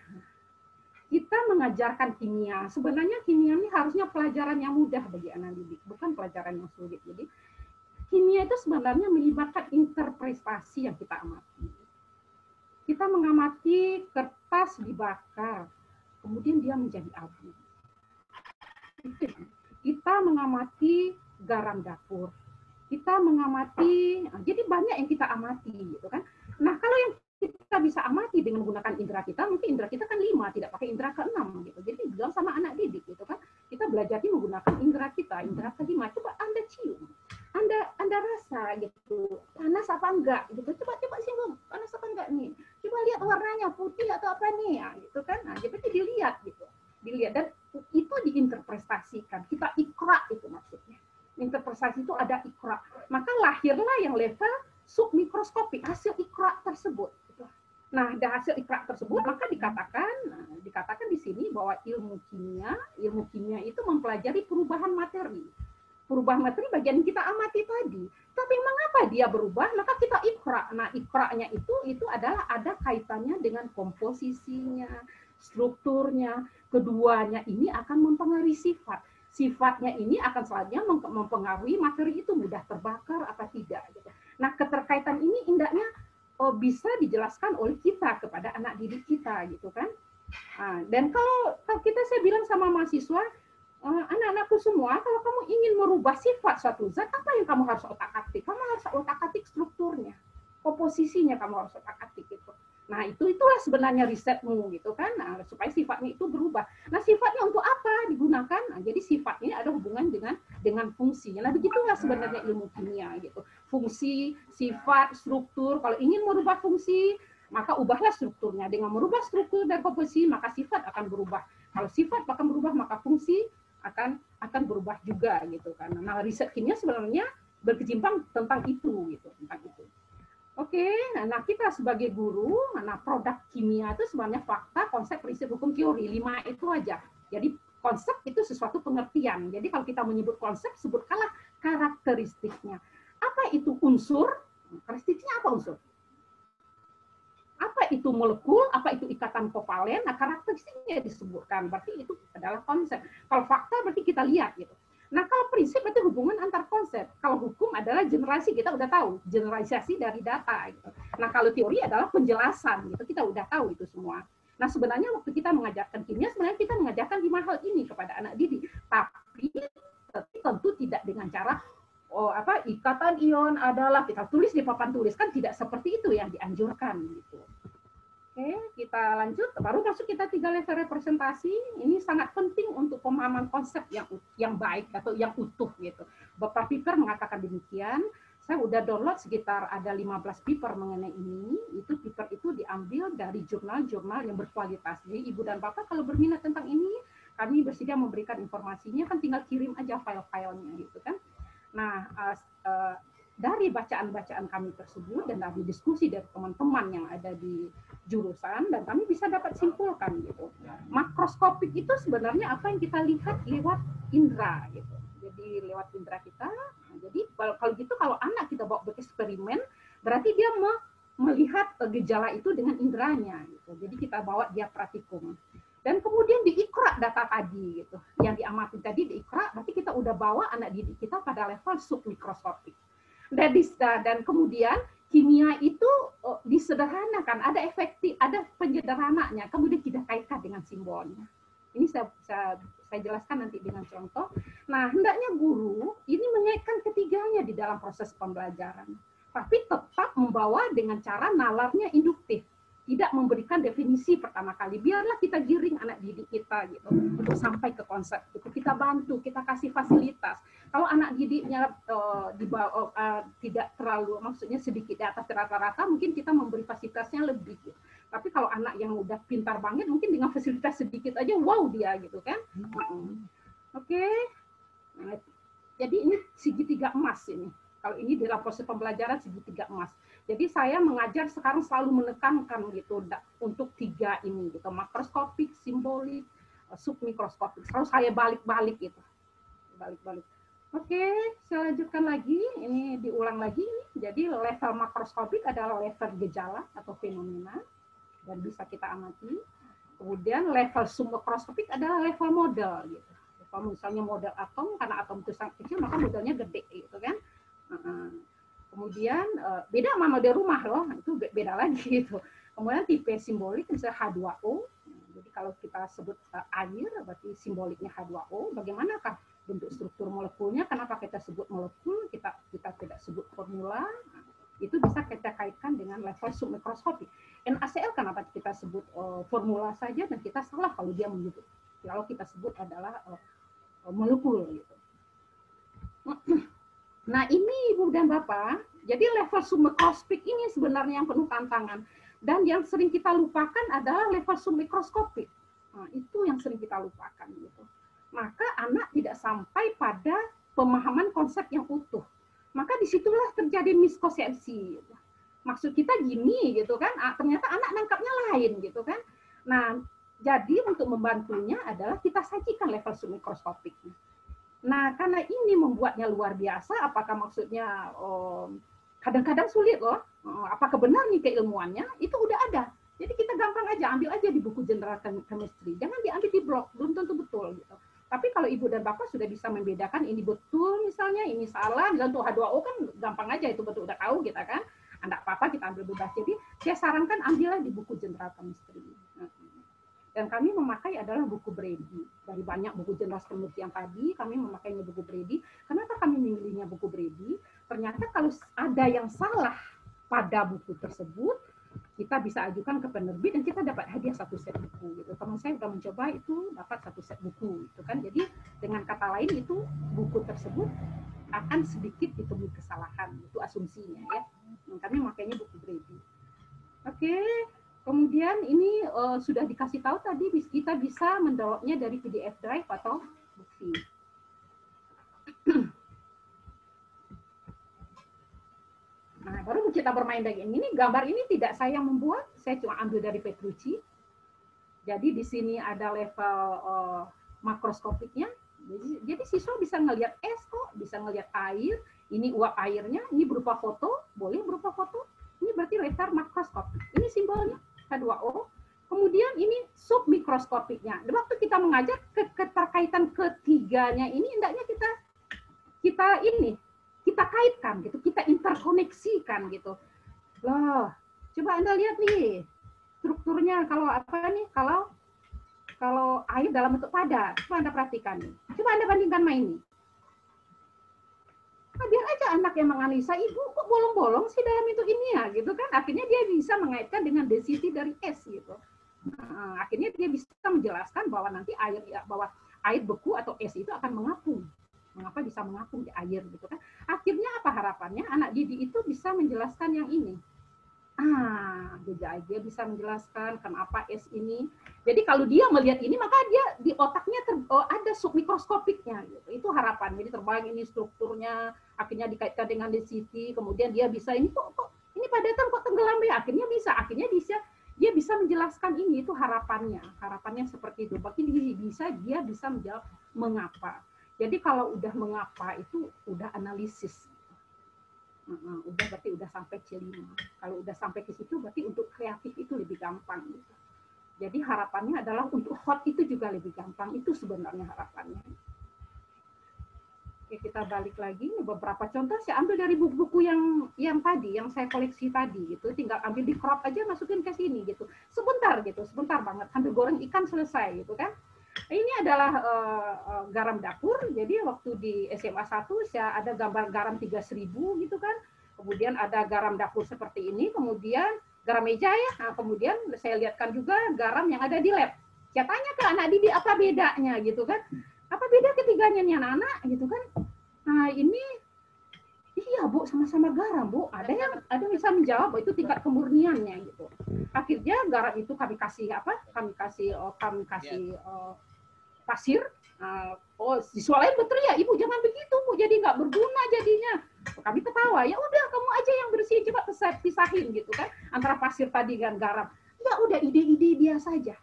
Kita mengajarkan kimia. Sebenarnya kimia ini harusnya pelajaran yang mudah bagi anak didik, bukan pelajaran yang sulit. Jadi kimia itu sebenarnya melibatkan interpretasi yang kita amati. Kita mengamati kertas dibakar, kemudian dia menjadi abu. Kita mengamati garam dapur, kita mengamati, jadi banyak yang kita amati gitu kan. Nah, kalau yang kita bisa amati dengan menggunakan indera kita, mungkin indera kita kan 5, tidak pakai indera ke-6 gitu. Jadi bilang sama anak didik gitu kan, kita belajar menggunakan indera kita, indera ke-5. Coba Anda cium, Anda rasa gitu, panas apa enggak gitu. Coba singgung, panas apa enggak nih. Coba lihat warnanya putih atau apa nih ya, gitu kan. Nah, jadi dilihat gitu. Dilihat dan itu diinterpretasikan. Kita ikra itu maksudnya. Interpretasi itu ada ikra. Maka lahirlah yang level submikroskopik, hasil ikra tersebut. Nah, dari hasil ikra tersebut maka dikatakan di sini bahwa ilmu kimia itu mempelajari perubahan materi. Perubahan materi bagian kita amati tadi. Tapi mengapa dia berubah? Maka kita ikra. Nah, ikranya itu adalah ada kaitannya dengan komposisinya, strukturnya. Keduanya ini akan mempengaruhi sifat. Sifatnya ini akan selanjutnya mempengaruhi materi itu mudah terbakar apa tidak. Nah, keterkaitan ini indahnya bisa dijelaskan oleh kita kepada anak didik kita, gitu kan? Dan kalau saya bilang sama mahasiswa, anak-anakku semua, kalau kamu ingin merubah sifat suatu zat, apa yang kamu harus otak-atik? Kamu harus otak-atik strukturnya, komposisinya kamu harus otak-atik itu. Nah, itulah sebenarnya risetmu gitu kan, nah, supaya sifatnya itu berubah. Nah, sifatnya untuk apa digunakan? Nah, jadi sifatnya ada hubungan dengan fungsinya. Nah, begitulah sebenarnya ilmu kimia gitu. Fungsi, sifat, struktur. Kalau ingin merubah fungsi, maka ubahlah strukturnya. Dengan merubah struktur dan komposisi, maka sifat akan berubah. Kalau sifat akan berubah, maka fungsi akan berubah juga gitu kan. Nah, riset kimia sebenarnya berkecimpung tentang itu gitu, tentang itu. Oke, nah kita sebagai guru, nah produk kimia itu sebenarnya fakta, konsep, prinsip, hukum, teori. 5 itu aja. Jadi konsep itu sesuatu pengertian. Jadi kalau kita menyebut konsep, sebutkanlah karakteristiknya. Apa itu unsur? Karakteristiknya apa unsur? Apa itu molekul? Apa itu ikatan kovalen? Nah, karakteristiknya disebutkan. Berarti itu adalah konsep. Kalau fakta berarti kita lihat gitu. Nah, kalau prinsip itu hubungan antar konsep. Kalau hukum adalah generasi, kita udah tahu. Generalisasi dari data. Gitu. Nah, kalau teori adalah penjelasan. Gitu. Kita udah tahu itu semua. Nah, sebenarnya waktu kita mengajarkan kimia, sebenarnya kita mengajarkan 5 hal ini kepada anak didik. Tapi tentu tidak dengan cara, ikatan ion adalah, kita tulis di papan tulis. Kan tidak seperti itu yang dianjurkan. Gitu. Oke, kita lanjut. Baru masuk kita 3 level representasi. Ini sangat penting untuk pemahaman konsep yang baik atau yang utuh gitu. Beberapa paper mengatakan demikian. Saya udah download sekitar ada 15 paper mengenai ini. Itu paper itu diambil dari jurnal-jurnal yang berkualitas. Jadi Ibu dan Bapak kalau berminat tentang ini, kami bersedia memberikan informasinya. Kan tinggal kirim aja file-filenya gitu kan. Nah, dari bacaan-bacaan kami tersebut dan dari diskusi dari teman-teman yang ada di jurusan, dan kami bisa dapat simpulkan gitu. Makroskopik itu sebenarnya apa yang kita lihat lewat indera gitu. Jadi lewat indera kita. Nah, jadi kalau gitu kalau anak kita bawa bereksperimen, berarti dia melihat gejala itu dengan inderanya gitu. Jadi kita bawa dia praktikum. Dan kemudian diikra data tadi gitu. Yang diamati tadi diikra, berarti kita udah bawa anak didik kita pada level submikroskopik. Dan kemudian kimia itu disederhanakan, ada efektif, ada penyederhananya, kemudian kita kaitkan dengan simbolnya. Ini saya jelaskan nanti dengan contoh. Nah, hendaknya guru ini mengaitkan ketiganya di dalam proses pembelajaran, tapi tetap membawa dengan cara nalarnya induktif. Tidak memberikan definisi pertama kali. Biarlah kita giring anak didik kita gitu untuk sampai ke konsep itu. Kita bantu, kita kasih fasilitas. Kalau anak didiknya tidak terlalu, maksudnya sedikit di atas rata-rata, mungkin kita memberi fasilitasnya lebih. Gitu. Tapi kalau anak yang udah pintar banget, mungkin dengan fasilitas sedikit aja, wow dia gitu kan. Oke. Nah, jadi ini segitiga emas ini. Kalau ini dalam proses pembelajaran segitiga emas. Jadi saya mengajar sekarang selalu menekankan gitu untuk 3 ini gitu, makroskopik, simbolik, submikroskopik. Selalu saya balik-balik gitu. Balik-balik. Oke, saya lanjutkan lagi. Ini diulang lagi. Jadi level makroskopik adalah level gejala atau fenomena dan bisa kita amati. Kemudian level submikroskopik adalah level model gitu. Kalau misalnya model atom, karena atom itu sangat kecil maka modelnya gede gitu kan. Kemudian beda sama model rumah loh, itu beda lagi gitu. Kemudian tipe simbolik misalnya H2O. Jadi kalau kita sebut air berarti simboliknya H2O. Bagaimanakah bentuk struktur molekulnya. Kenapa kita sebut molekul, kita tidak sebut formula? Itu bisa kita kaitkan dengan level submikroskopik. NaCl kenapa kita sebut formula saja dan kita salah kalau dia menyebut, kalau kita sebut adalah molekul gitu. Nah ini Ibu dan Bapak, jadi level submikroskopik ini sebenarnya yang penuh tantangan, dan yang sering kita lupakan adalah level submikroskopik. Nah, itu yang sering kita lupakan gitu. Maka anak tidak sampai pada pemahaman konsep yang utuh. Maka disitulah terjadi miskonsepsi. Maksud kita gini gitu kan, ternyata anak nangkapnya lain gitu kan. Nah, jadi untuk membantunya adalah kita sajikan level submikroskopiknya. Nah, karena ini membuatnya luar biasa, apakah maksudnya kadang-kadang sulit loh, apakah benar nih keilmuannya, itu udah ada. Jadi kita gampang aja, ambil aja di buku General Chemistry, jangan diambil di blog, belum tentu betul gitu. Tapi kalau Ibu dan Bapak sudah bisa membedakan ini betul misalnya, ini salah, dan untuk H2O kan gampang aja, itu betul udah tahu kita kan, enggak apa-apa kita ambil bebas. Jadi saya sarankan ambillah di buku General Chemistry. Dan kami memakai adalah buku Brady. Dari banyak buku General Chemistry yang tadi, kami memakainya buku Brady. Kenapa kami memilihnya buku Brady? Ternyata kalau ada yang salah pada buku tersebut, kita bisa ajukan ke penerbit dan kita dapat hadiah 1 set buku gitu. Teman saya sudah mencoba itu dapat 1 set buku itu kan. Jadi dengan kata lain itu buku tersebut akan sedikit ditemui kesalahan, itu asumsinya ya. Kami makanya buku Brady. Oke, kemudian ini sudah dikasih tahu tadi kita bisa mendownloadnya dari PDF drive atau bukti. Nah, baru kita bermain dengan ini. Gambar ini tidak saya membuat, saya cuma ambil dari Petrucci. Jadi di sini ada level makroskopiknya. Jadi siswa bisa ngelihat es kok, bisa ngelihat air. Ini uap airnya, ini berupa foto, boleh berupa foto. Ini berarti level makroskopik. Ini simbolnya H2O. Kemudian ini submikroskopiknya. Waktu kita mengajar keterkaitan ketiganya ini, hendaknya kita kaitkan gitu, kita interkoneksikan gitu. Loh, coba Anda lihat nih strukturnya, kalau apa nih, kalau air dalam bentuk padat, coba Anda perhatikan nih. Coba Anda bandingkan sama ini. Nah, biar aja anak yang menganalisa, ibu kok bolong-bolong sih dalam bentuk ini ya, gitu kan? Akhirnya dia bisa mengaitkan dengan density dari es gitu. Nah, akhirnya dia bisa menjelaskan bahwa nanti bahwa air beku atau es itu akan mengapung. Mengapa bisa mengapung di air gitu kan? Akhirnya apa harapannya? Anak didik itu bisa menjelaskan yang ini. Dia bisa menjelaskan kenapa es ini. Jadi kalau dia melihat ini, maka dia di otaknya ada submikroskopiknya. Gitu. Itu harapan. Jadi terbayang ini strukturnya, akhirnya dikaitkan dengan density, kemudian dia bisa ini kok ini padatan kok tenggelam ya. Akhirnya dia bisa menjelaskan ini. Itu harapannya. Harapannya seperti itu. Bahkan dia bisa menjawab mengapa. Jadi kalau udah mengapa itu udah analisis. Udah berarti udah sampai C5. Kalau udah sampai ke situ berarti untuk kreatif itu lebih gampang gitu. Jadi harapannya adalah untuk hot itu juga lebih gampang. Itu sebenarnya harapannya. Oke, kita balik lagi. Beberapa contoh saya ambil dari buku-buku yang tadi, yang saya koleksi tadi gitu. Tinggal ambil di crop aja, masukin ke sini gitu. Sebentar banget. Sambil goreng ikan selesai gitu kan. Ini adalah garam dapur. Jadi waktu di SMA 1 saya ada gambar garam 3.000 gitu kan. Kemudian ada garam dapur seperti ini, kemudian garam meja ya. Nah, kemudian saya lihatkan juga garam yang ada di lab. Saya tanya ke anak didik apa bedanya gitu kan. Apa beda ketiganya nih anak-anak gitu kan. Nah, ini iya Bu, sama-sama garam Bu. Ada yang bisa menjawab bahwa itu tingkat kemurniannya gitu. Akhirnya garam itu kami kasih apa? Kami kasih pasir. Siswa lain berteriak, Ibu jangan begitu Bu, jadi nggak berguna jadinya. Kami ketawa, ya udah kamu aja yang bersih, coba pisahin gitu kan antara pasir tadi dan garam. Ya udah ide-ide dia saja.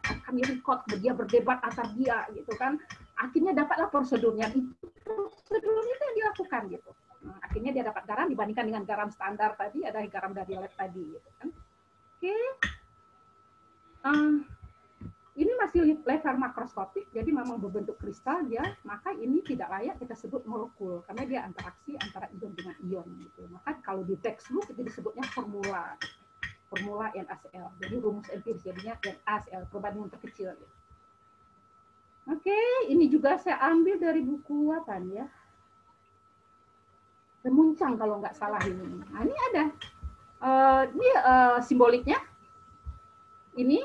Kami record, dia berdebat antar dia gitu kan. Akhirnya dapatlah prosedurnya. Prosedur itu yang dilakukan gitu. Nah, akhirnya dia dapat garam dibandingkan dengan garam standar tadi, ada garam dari lab tadi gitu kan. Oke. Ini masih level makroskopik, jadi memang berbentuk kristal dia, maka ini tidak layak kita sebut molekul karena dia interaksi antara ion dengan ion gitu. Maka kalau di textbook itu disebutnya formula NaCl. Jadi rumus empiris jadinya NaCl, perbandingan terkecil. Gitu. Oke, ini juga saya ambil dari buku apa nih ya? Remuncang kalau nggak salah ini. Nah, ini ada. Ini simboliknya. Ini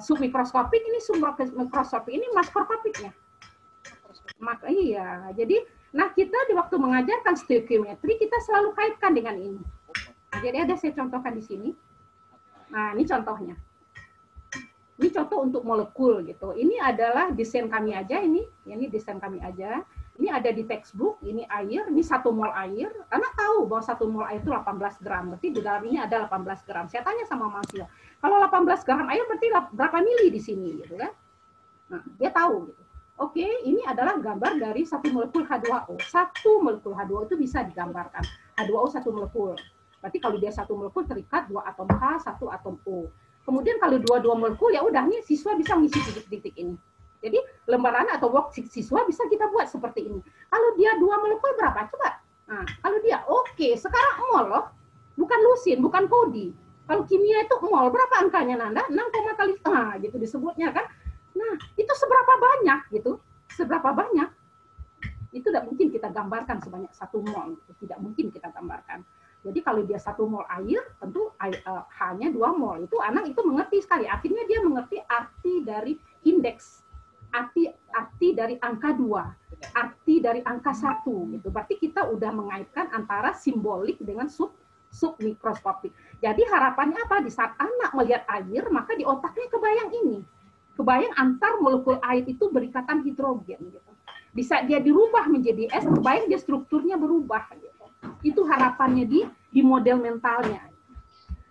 submikroskopik, ini submikroskopik, ini makroskopiknya. Iya, jadi nah kita di waktu mengajarkan stoikiometri kita selalu kaitkan dengan ini. Nah, jadi ada saya contohkan di sini. Nah, ini contohnya. Ini contoh untuk molekul gitu. Ini adalah desain kami aja ini desain kami aja. Ini ada di textbook, ini air, ini 1 mol air. Anak tahu bahwa 1 mol air itu 18 gram, berarti di dalam ini ada 18 gram. Saya tanya sama mahasiswa, kalau 18 gram air berarti berapa mili di sini gitu kan? Nah, dia tahu gitu. Oke, ini adalah gambar dari 1 molekul H2O. 1 molekul H2O itu bisa digambarkan. H2O 1 molekul. Berarti kalau dia 1 molekul terikat 2 atom H, 1 atom O. Kemudian kalau 2 molekul ya udah nih siswa bisa ngisi titik-titik ini. Jadi lembaran atau worksheet siswa bisa kita buat seperti ini. Kalau dia 2 molekul berapa? Coba. Nah, kalau dia oke, sekarang mol loh. Bukan lusin, bukan kodi. Kalau kimia itu mol, berapa angkanya Nanda? 6, kali gitu disebutnya kan. Nah, itu seberapa banyak gitu? Seberapa banyak? Itu tidak mungkin kita gambarkan sebanyak 1 mol. Tidak mungkin kita gambarkan. Jadi kalau dia 1 mol air, tentu hanya 2 mol. Itu anak itu mengerti sekali. Akhirnya dia mengerti arti dari indeks, arti dari angka 2, arti dari angka 1. Gitu. Berarti kita udah mengaitkan antara simbolik dengan submikroskopik. Jadi harapannya apa? Di saat anak melihat air, maka di otaknya kebayang ini. Kebayang antar molekul air itu berikatan hidrogen. Gitu. Bisa dia dirubah menjadi es, kebayang dia strukturnya berubah. Gitu. Itu harapannya di model mentalnya.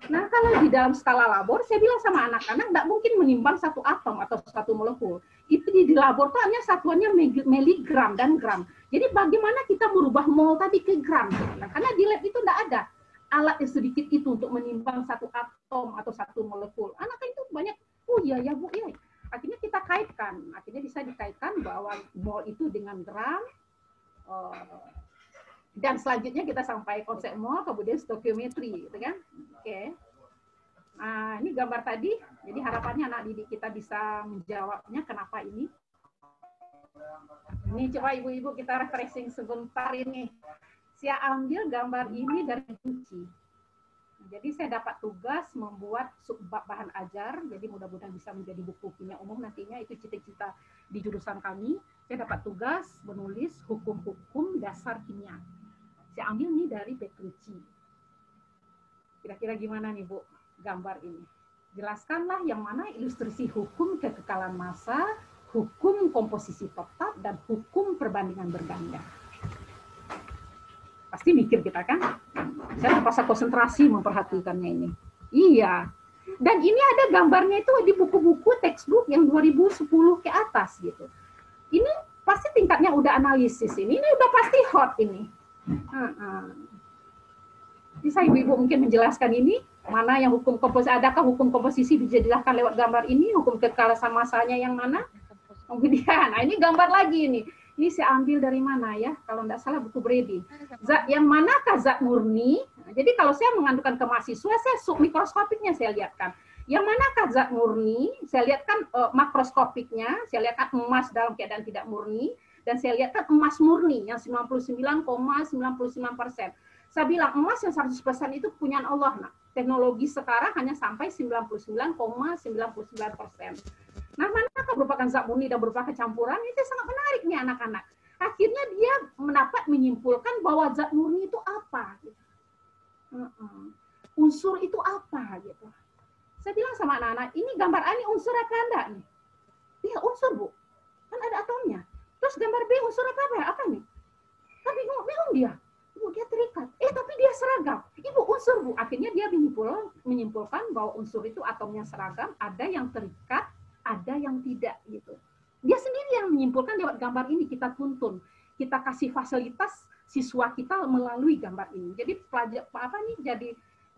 Nah, kalau di dalam skala labor, saya bilang sama anak-anak, tidak mungkin menimbang 1 atom atau 1 molekul. Itu di labor itu hanya satuannya miligram dan gram. Jadi bagaimana kita merubah mol tadi ke gram? Nah, karena di lab itu tidak ada alat yang sedikit itu untuk menimbang 1 atom atau 1 molekul. Anak itu banyak, oh iya ya Bu, ya. Akhirnya kita kaitkan. Akhirnya bisa dikaitkan bahwa mol itu dengan gram, dan selanjutnya kita sampai konsep mol, kemudian stoikiometri, gitu kan? Oke. Nah, ini gambar tadi. Jadi harapannya anak didik kita bisa menjawabnya kenapa ini. Ini coba ibu-ibu kita refreshing sebentar ini. Saya ambil gambar ini dari kunci. Jadi saya dapat tugas membuat subbab bahan ajar. Jadi mudah-mudahan bisa menjadi buku kimia umum nantinya. Itu cita-cita di jurusan kami. Saya dapat tugas menulis hukum-hukum dasar kimia. Saya ambil ini dari Petrucci. Kira-kira gimana nih Bu gambar ini? Jelaskanlah yang mana ilustrasi hukum kekekalan massa, hukum komposisi tetap, dan hukum perbandingan berganda. Pasti mikir kita kan? Saya terpaksa konsentrasi memperhatikannya ini. Iya. Dan ini ada gambarnya itu di buku-buku textbook yang 2010 ke atas gitu. Ini pasti tingkatnya udah analisis ini udah pasti hot ini. Bisa ibu-ibu mungkin menjelaskan ini mana yang hukum komposisi, adakah hukum komposisi bisa dijelaskan lewat gambar ini, hukum kekalasan massanya yang mana? Kemudian, nah ini gambar lagi ini. Ini saya ambil dari mana ya? Kalau tidak salah buku Brady. Zat yang manakah zat murni? Nah, jadi kalau saya mengandungkan ke mahasiswa, saya submikroskopiknya saya lihatkan. Yang manakah zat murni? Saya lihatkan makroskopiknya. Saya lihatkan emas dalam keadaan tidak murni. Dan saya lihatkan emas murni yang 99,99%. Saya bilang emas yang 100% itu punya Allah. Nah, teknologi sekarang hanya sampai 99,99%. Nah, manakah merupakan zat murni dan berupa kecampuran? Itu sangat menarik nih anak-anak. Akhirnya dia menyimpulkan bahwa zat murni itu apa. Gitu. Unsur itu apa gitu. Saya bilang sama anak-anak, ini gambar A ini unsur apa enggak nih? Iya unsur Bu, kan ada atomnya. Terus gambar B unsur apa nih? Tapi bingung dia. Ibu dia terikat. Tapi dia seragam. Ibu unsur Bu. Akhirnya dia menyimpulkan bahwa unsur itu atomnya seragam, ada yang terikat, ada yang tidak gitu. Dia sendiri yang menyimpulkan lewat gambar ini kita tuntun. Kita kasih fasilitas siswa kita melalui gambar ini. Jadi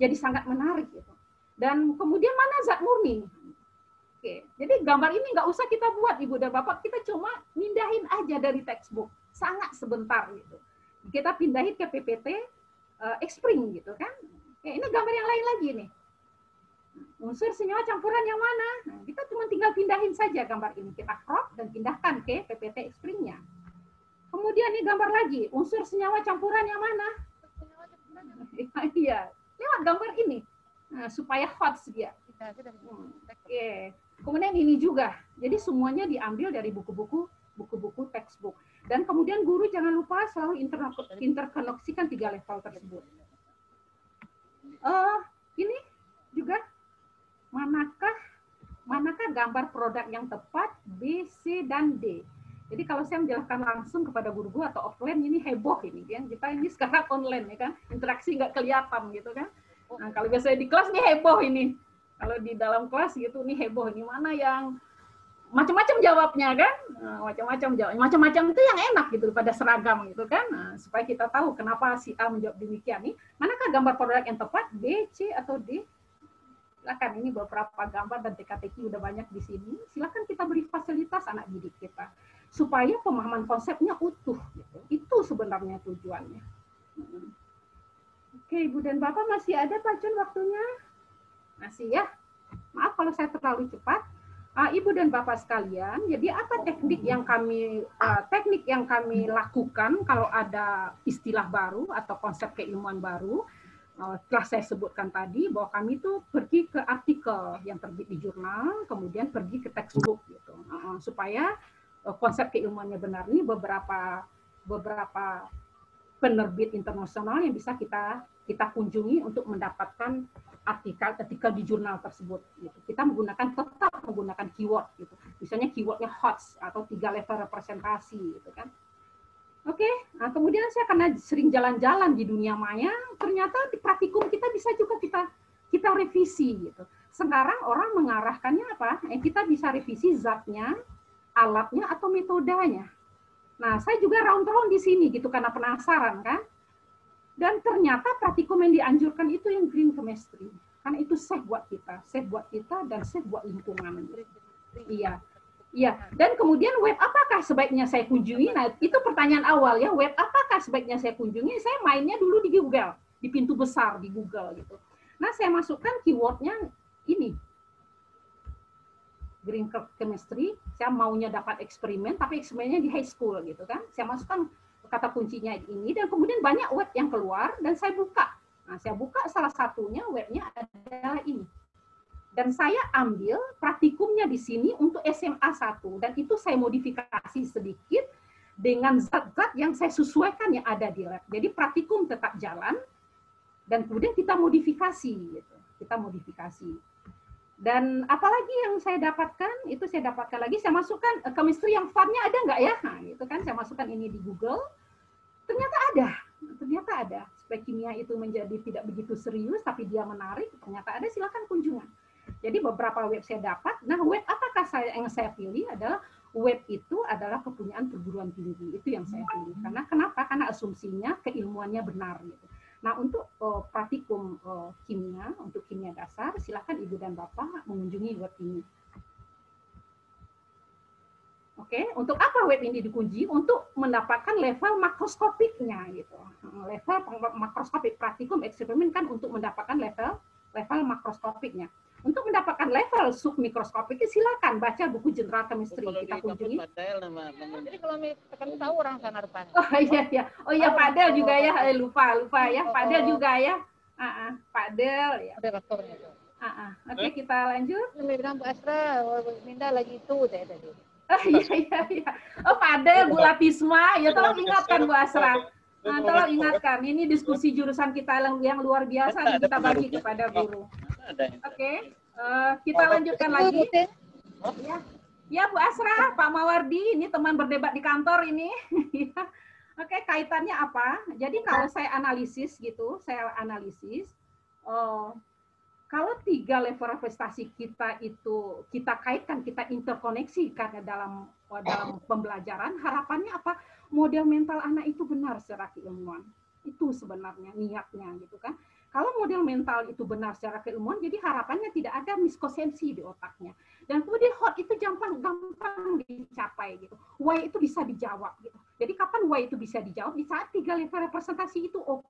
jadi sangat menarik gitu. Dan kemudian mana zat murni? Oke, jadi gambar ini nggak usah kita buat Ibu dan Bapak, kita cuma mindahin aja dari textbook, sangat sebentar gitu. Kita pindahin ke PPT Xpring gitu kan. Ini gambar yang lain lagi nih. Unsur senyawa campuran yang mana? Nah, kita cuma tinggal pindahin saja gambar ini. Kita crop dan pindahkan ke PPT Xpring-nya. Kemudian ini gambar lagi, unsur senyawa campuran yang mana? Iya, lewat gambar ini. Nah, supaya hot dia. Oke. Kemudian ini juga. Jadi semuanya diambil dari buku-buku textbook. Dan kemudian guru jangan lupa selalu interkoneksikan 3 level tersebut. Ini juga manakah gambar produk yang tepat B, C, dan D. Jadi kalau saya menjelaskan langsung kepada guru-guru atau offline ini heboh ini kan. Kita ini sekarang online ya kan, interaksi nggak kelihatan gitu kan. Nah, kalau biasanya di kelas nih heboh ini. Kalau di dalam kelas gitu nih heboh ini mana yang macam-macam jawabnya kan, macam-macam jawab, macam-macam itu yang enak gitu pada seragam gitu kan, supaya kita tahu kenapa si A menjawab demikian nih, manakah gambar produk yang tepat B, C atau D? Silakan, ini beberapa gambar dan teka-teki udah banyak di sini. Silakan kita beri fasilitas anak didik kita supaya pemahaman konsepnya utuh. Gitu. Itu sebenarnya tujuannya. Oke, Ibu dan Bapak masih ada Pak Jun waktunya? Masih ya. Maaf kalau saya terlalu cepat. Ibu dan Bapak sekalian, jadi apa teknik yang kami lakukan kalau ada istilah baru atau konsep keilmuan baru? Telah saya sebutkan tadi bahwa kami itu pergi ke artikel yang terbit di jurnal, kemudian pergi ke textbook gitu, supaya konsep keilmuannya benar. Ini beberapa penerbit internasional yang bisa kita kunjungi untuk mendapatkan artikel di jurnal tersebut. Gitu. Kita tetap menggunakan keyword, gitu. Misalnya keywordnya HOTS atau 3 level representasi, gitu kan. Oke, nah, kemudian saya karena sering jalan-jalan di dunia maya, ternyata di praktikum kita bisa juga kita revisi, gitu. Sekarang orang mengarahkannya apa? Kita bisa revisi zatnya, alatnya atau metodenya. Nah, saya juga round-round di sini, gitu, karena penasaran kan. Dan ternyata praktikum yang dianjurkan itu yang green chemistry. Karena itu safe buat kita dan safe buat lingkungan. Iya. Iya, dan kemudian web apakah sebaiknya saya kunjungi? Nah, itu pertanyaan awal ya, web apakah sebaiknya saya kunjungi? Saya mainnya dulu di Google, di pintu besar di Google gitu. Nah, saya masukkan keywordnya ini. Green chemistry, saya maunya dapat eksperimen, tapi eksperimennya di high school gitu kan. Saya masukkan kata kuncinya ini, dan kemudian banyak web yang keluar, dan saya buka. Nah, saya buka salah satunya, webnya adalah ini. Dan saya ambil praktikumnya di sini untuk SMA 1, dan itu saya modifikasi sedikit dengan zat-zat yang saya sesuaikan yang ada di lab. Jadi praktikum tetap jalan, dan kemudian kita modifikasi. Gitu. Kita modifikasi. Dan apalagi yang saya dapatkan, itu saya dapatkan lagi, saya masukkan chemistry yang fun-nya ada nggak ya? Nah, itu kan saya masukkan ini di Google, ternyata ada. Supaya kimia itu menjadi tidak begitu serius, tapi dia menarik, ternyata ada, silakan kunjungan. Jadi beberapa web saya dapat, nah web apakah yang saya pilih adalah, web itu adalah kepunyaan perguruan tinggi, itu yang saya pilih. Karena kenapa? Karena asumsinya keilmuannya benar. Gitu. Nah, untuk praktikum kimia, untuk kimia dasar, silakan Ibu dan Bapak mengunjungi web ini. Oke, untuk apa web ini dikunci? Untuk mendapatkan level makroskopiknya, gitu. Level makroskopik, praktikum eksperimen kan untuk mendapatkan level makroskopiknya. Untuk mendapatkan level submikroskopiknya, silakan baca buku General Chemistry. Kita kunjungi. Jadi kalau misalkan tahu orang sana rupanya. Oh iya, Pak Del juga ya. Lupa ya. Pak Del juga ya. Pak Del ya. Ada rektornya. Oke, kita lanjut. Saya bilang Bu Asra, Minda lagi itu saya tadi. Iya. Oh, Pak Del, Bu Latisma, ya tolong ingatkan Bu Asra. Nah, tolong ingatkan, ini diskusi jurusan kita yang luar biasa, kita bagi kepada guru. Oke, kita lanjutkan lagi. Ya, Bu Asra, Pak Mawardi, ini teman berdebat di kantor ini. Oke, kaitannya apa? Jadi kalau saya analisis gitu, kalau 3 level prestasi kita itu kita kaitkan, kita interkoneksi karena dalam pembelajaran, harapannya apa? Model mental anak itu benar secara keilmuan. Itu sebenarnya niatnya gitu kan. Kalau model mental itu benar secara keilmuan, jadi harapannya tidak ada miskonsepsi di otaknya. Dan kemudian hot itu gampang dicapai gitu. Why itu bisa dijawab gitu. Jadi kapan why itu bisa dijawab? Di saat 3 level representasi itu oke,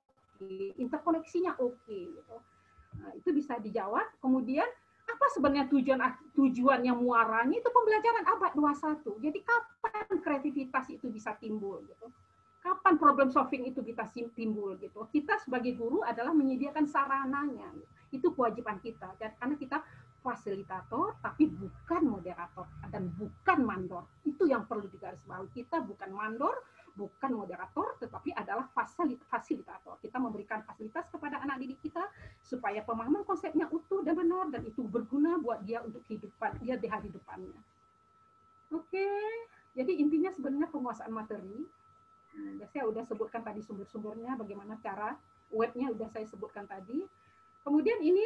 interkoneksinya oke gitu. Nah, itu bisa dijawab. Kemudian apa sebenarnya tujuannya muaranya itu pembelajaran abad 21. Jadi kapan kreativitas itu bisa timbul gitu. Kapan problem solving itu bisa timbul gitu. Kita sebagai guru adalah menyediakan sarananya. Itu kewajiban kita. Karena kita fasilitator tapi bukan moderator dan bukan mandor. Itu yang perlu digarisbawahi. Kita bukan mandor, bukan moderator, tetapi adalah fasilitator. Kita memberikan fasilitas kepada anak didik kita supaya pemahaman konsepnya utuh dan benar dan itu berguna buat dia untuk kehidupan dia di hari depannya. Oke, jadi intinya sebenarnya penguasaan materi. Saya udah sebutkan tadi sumber-sumbernya, bagaimana cara webnya udah saya sebutkan tadi. Kemudian ini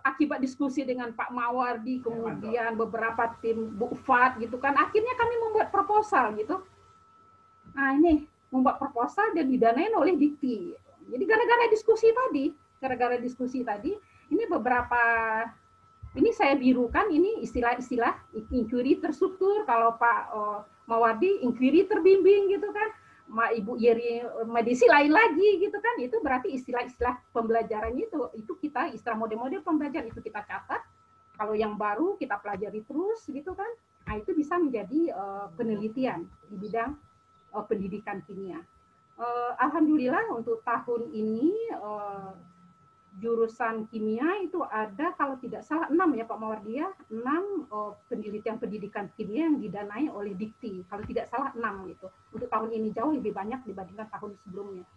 akibat diskusi dengan Pak Mawardi, kemudian beberapa tim Bu Fat gitu kan, akhirnya kami membuat proposal gitu. Nah ini membuat proposal dan didanain oleh Dikti. Jadi gara-gara diskusi tadi, ini beberapa, ini saya birukan ini istilah-istilah inquiry terstruktur, kalau Pak Mawardi inquiry terbimbing gitu kan. Ibu Yeri Medisi lain lagi gitu kan, itu berarti istilah-istilah pembelajarannya itu kita istilah model-model pembelajaran itu kita catat, kalau yang baru kita pelajari terus gitu kan. Nah itu bisa menjadi penelitian di bidang pendidikan kimia. Alhamdulillah untuk tahun ini jurusan kimia itu ada kalau tidak salah 6 ya Pak Mawardi ya, 6 penelitian pendidikan kimia yang didanai oleh Dikti. Kalau tidak salah 6 gitu. Untuk tahun ini jauh lebih banyak dibandingkan tahun sebelumnya.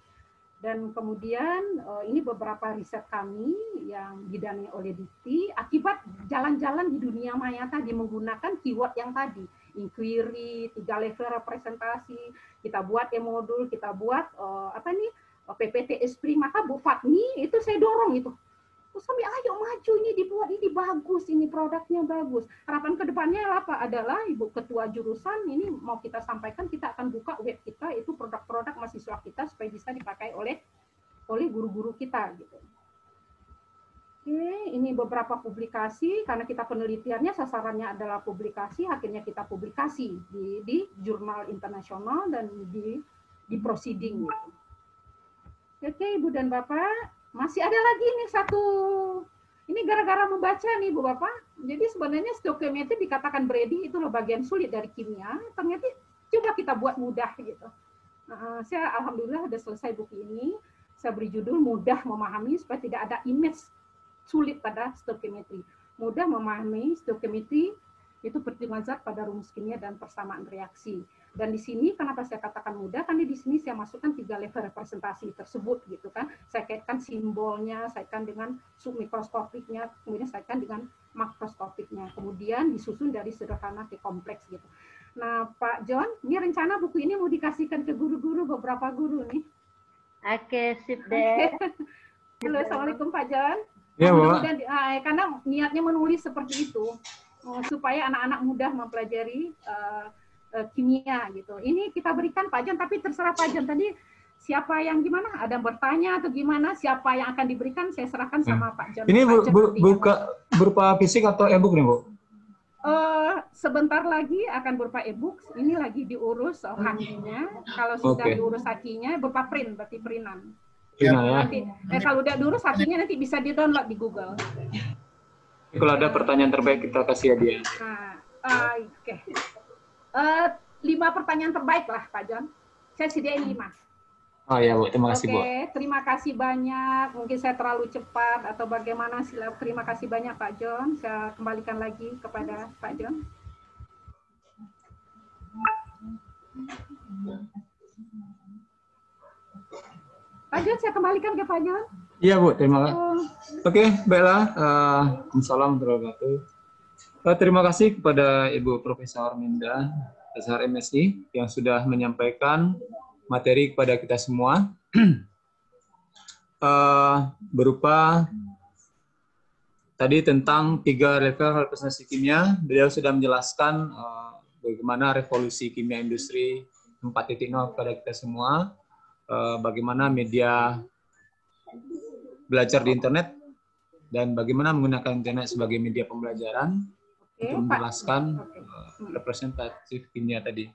Dan kemudian ini beberapa riset kami yang didanai oleh Dikti akibat jalan-jalan di dunia maya tadi menggunakan keyword yang tadi, inquiry, 3 level representasi, kita buat e-modul, kita buat PPT Esprit, maka Bu Fatmi itu saya dorong itu. Terus kami ayo maju ini dibuat, ini bagus, ini produknya bagus. Harapan kedepannya apa? Adalah Ibu Ketua Jurusan ini mau kita sampaikan, kita akan buka web kita itu produk-produk mahasiswa kita supaya bisa dipakai oleh guru-guru kita gitu. Oke, ini beberapa publikasi karena kita penelitiannya sasarannya adalah publikasi, akhirnya kita publikasi di jurnal internasional dan di proceeding gitu. Oke, Ibu dan Bapak, masih ada lagi nih satu, ini gara-gara membaca nih Bu Bapak, jadi sebenarnya stoikiometri dikatakan Brady itu loh bagian sulit dari kimia, ternyata coba kita buat mudah gitu. Saya alhamdulillah sudah selesai buku ini, saya beri judul mudah memahami supaya tidak ada image sulit pada stoikiometri. Mudah memahami stoikiometri itu perhitungan zat pada rumus kimia dan persamaan reaksi. Dan di sini kenapa saya katakan mudah? Karena di sini saya masukkan 3 level representasi tersebut gitu kan. Saya kaitkan simbolnya, saya kaitkan dengan submikroskopiknya, kemudian saya kaitkan dengan makroskopiknya. Kemudian disusun dari sederhana ke kompleks gitu. Nah, Pak John, ini rencana buku ini mau dikasihkan ke guru-guru, beberapa guru nih. Oke, sip deh. Halo, Assalamualaikum Pak John. Ya, Bu. Karena niatnya menulis seperti itu supaya anak-anak mudah mempelajari kimia gitu. Ini kita berikan Pak John, tapi terserah Pak John tadi siapa yang gimana? Ada yang bertanya atau gimana? Siapa yang akan diberikan? Saya serahkan sama Pak John. Ini berupa fisik atau e-book nih, Bu? Sebentar lagi akan berupa e-book. Ini lagi diurus hakinya. Kalau sudah diurus hakinya berupa print, berarti printan. Ya. Nanti, kalau udah diurus hakinya nanti bisa di-download di Google. Kalau ada pertanyaan terbaik kita kasih hadiah. Oke. 5 pertanyaan terbaik lah Pak John. Saya sediain 5. Oh ya Bu, terima kasih Bu. Oke, terima kasih banyak. Mungkin saya terlalu cepat atau bagaimana. Terima kasih banyak Pak John. Saya kembalikan lagi kepada Pak John. Pak John, saya kembalikan ke Pak John. Iya Bu, terima kasih. Oke, baiklah. Assalamualaikum warahmatullahi wabarakatuh. Terima kasih kepada Ibu Profesor Minda, SHR MSI, yang sudah menyampaikan materi kepada kita semua. Berupa tadi tentang 3 level representasi kimia, beliau sudah menjelaskan bagaimana revolusi kimia industri 4.0 kepada kita semua, bagaimana media belajar di internet, dan bagaimana menggunakan internet sebagai media pembelajaran untuk menjelaskan representatif kimia tadi.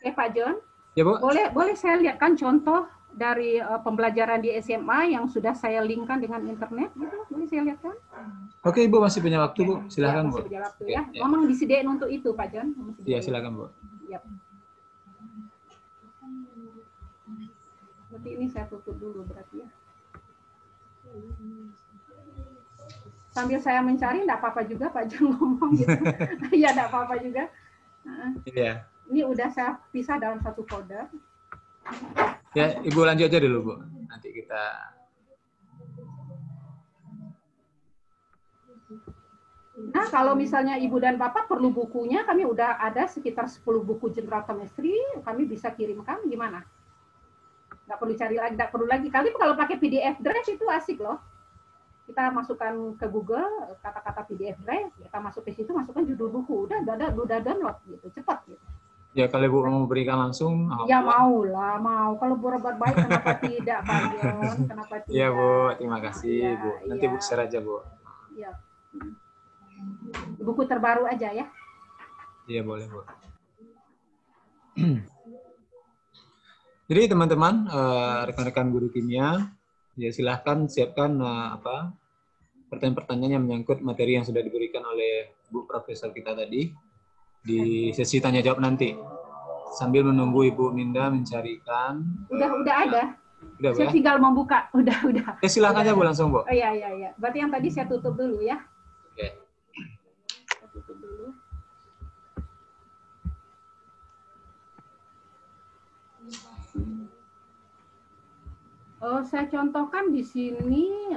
Oke Pak John, ya Bu? boleh saya lihatkan contoh dari pembelajaran di SMA yang sudah saya linkkan dengan internet, gitu. Boleh saya lihat kan? Oke, Ibu masih punya waktu, Bu. Silakan, Bu. Masih punya waktu Ya, ya. Memang disediain untuk itu, Pak John. Iya, silakan, Bu. Yap. Berarti ini saya tutup dulu berarti ya. Sambil saya mencari, enggak apa-apa juga Pak John ngomong gitu. Iya, enggak apa-apa juga. Iya. Ini udah saya pisah dalam satu folder. Ya, Ibu lanjut aja dulu, Bu. Nanti kita... Nah, kalau misalnya Ibu dan Bapak perlu bukunya, kami udah ada sekitar 10 buku General Chemistry, kami bisa kirimkan, gimana? Nggak perlu cari lagi, nggak perlu lagi. Kali kalau pakai PDF Drive itu asik loh. Kita masukkan ke Google kata-kata PDF Drive, kita masuk ke situ, masukkan judul buku, udah download gitu, cepat gitu. Ya, kalau Ibu mau berikan langsung. Ya mau lah, mau. Kalau berbuat baik, kenapa tidak, Pak John? Kenapa tidak? Iya, Bu. Terima kasih, Ya, Bu. Nanti Bu share aja, Bu. Iya. Buku terbaru aja ya. Iya, boleh, Bu. Jadi, teman-teman, rekan-rekan guru kimia, ya silahkan siapkan pertanyaan-pertanyaan yang menyangkut materi yang sudah diberikan oleh Bu Profesor kita tadi di sesi tanya jawab nanti. Sambil menunggu Ibu Minda mencarikan. Udah ada. Udah, Bu, Saya ya? tinggal membuka. Udah. Ya, silakan aja, Bu, langsung, Bu. Oh iya. Berarti yang tadi saya tutup dulu ya. Oke. Saya tutup dulu. Saya contohkan di sini